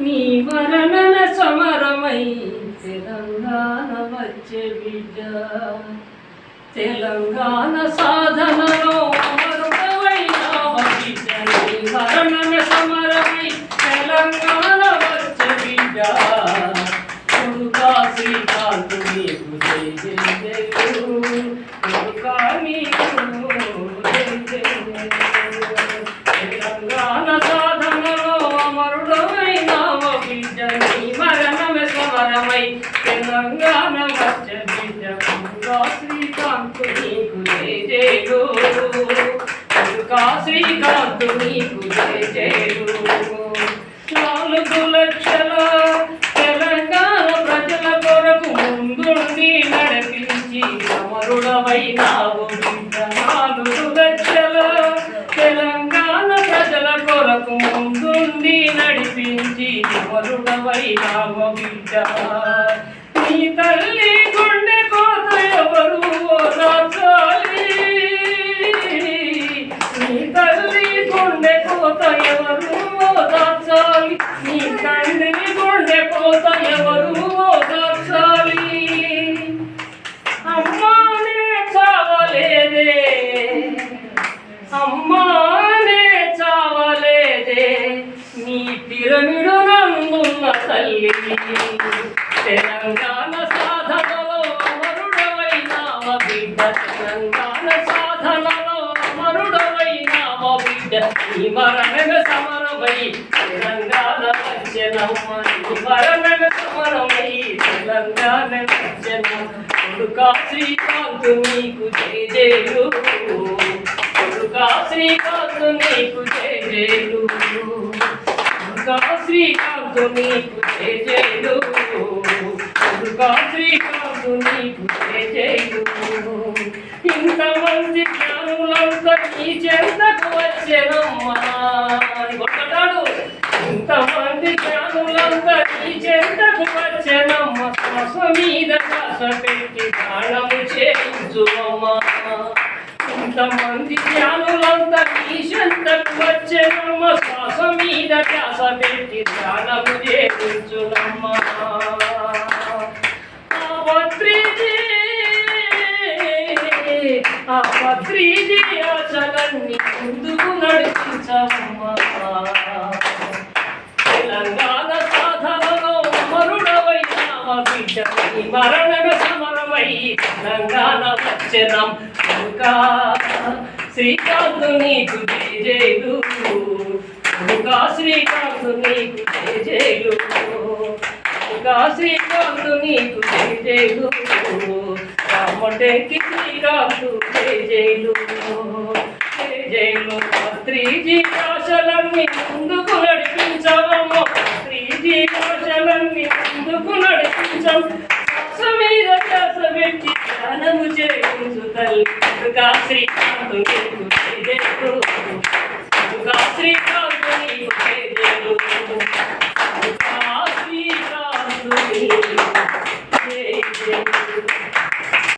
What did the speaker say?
నీ మరణన సమరమై తెలంగాణ వచ్చే బిడ్డ తెలంగాణ సాధనలో అమరుడవైనావ బిడ్డ నీ మరణన సమరమై తెలంగాణ వచ్చే బిడ్డ కొడుకా శ్రీకాంత్ నీకు జై జై జయలు కొడుకా నీకు జై జై తెలంగాణ సాధనలో అమరుడవైనావ బిడ్డ నీ మరణమే సమరమై తెలంగాణ వచ్చే బిడ్డ కొడుకా శ్రీకాంత్ నీకు జై జయలు కొడుకా శ్రీకాంత్ నీకు జై జయలు 4 లక్షల తెలంగాణ ప్రజల కొరకు ముందుండి నడిపించి అమరుడవైనావు బిడ్డ 4 లక్షల తెలంగాణ ప్రజల కొరకు ముందుండి నడిపించి అమరుడవైనావు బిడ్డ నీ తల్లి గుండె కోత ఎవరు ఓదార్చాలి నీ తల్లి గుండె కోత ఎవరు ఓదార్చాలి నీ తండ్రి గుండె కోత ఎవరు ఓదార్చాలి అమ్మానే చావలేదే అమ్మానే చావలేదే నీ పిరమిడు నందున్న తల్లి తెలంగాణ సాధనలో అమరుడవైనావ బిడ్డ తెలంగాణ సాధనలో అమరుడవైనావ బిడ్డ నీ మరణమే సమరమై తెలంగాణ వచ్చెనమ్మ నీ మరణమే సమరమై తెలంగాణ వచ్చెనమ్మ కొడుకా శ్రీకాంత్ నీకు జై జయలు కొడుకా శ్రీకాంత్ నీకు జై జయలు కొడుకా శ్రీకాంత్ నీకు జై జయలు కొడుకా శ్రీకాంత్ నీకు జై జయలు ఇంతమంది జ్ఞానులంతా నీ చెంతకు వచ్చెనమ్మా కొట్టడాడు ఇంతమంది జ్ఞానులంతా నీ చెంతకు వచ్చెనమ్మ శ్వాస మీద శ్వాస పెట్టి ప్రాణము చేయించువమ్మా ఇంతమంది జ్ఞానులంతా నీ చెంతకు వచ్చెనమ్మ శ్వాస మీద శ్వాస పెట్టి ప్రాణము చేయించునమ్మా ఆ పత్రిజీ ఆశలన్నీ ముందుకు నడిపించమ్మా తెలంగాణ సాధనలో అమరుడవైనావ బిడ్డ నీ మరణమే సమరమై తెలంగాణ వచ్చెనం కొడుకా శ్రీకాంత్ నీకు జై జయలు కొడుకా శ్రీకాంత్ నీకు జై జయలు కొడుకా శ్రీకాంత్ నీకు జై జయలు రామటెంకి శ్రీకాంత్ జై జయలు జై జయలు పత్రిజీ ఆశలన్నీ ముందుకు నడిపించవమ్మ పత్రిజీ ఆశలన్నీ ముందుకు నడిపించం శ్వాస మీద శ్వాస పెట్టి ధ్యానము చేయించు తల్లి కొడుకా శ్రీకాంత్ నీకు జై జయలు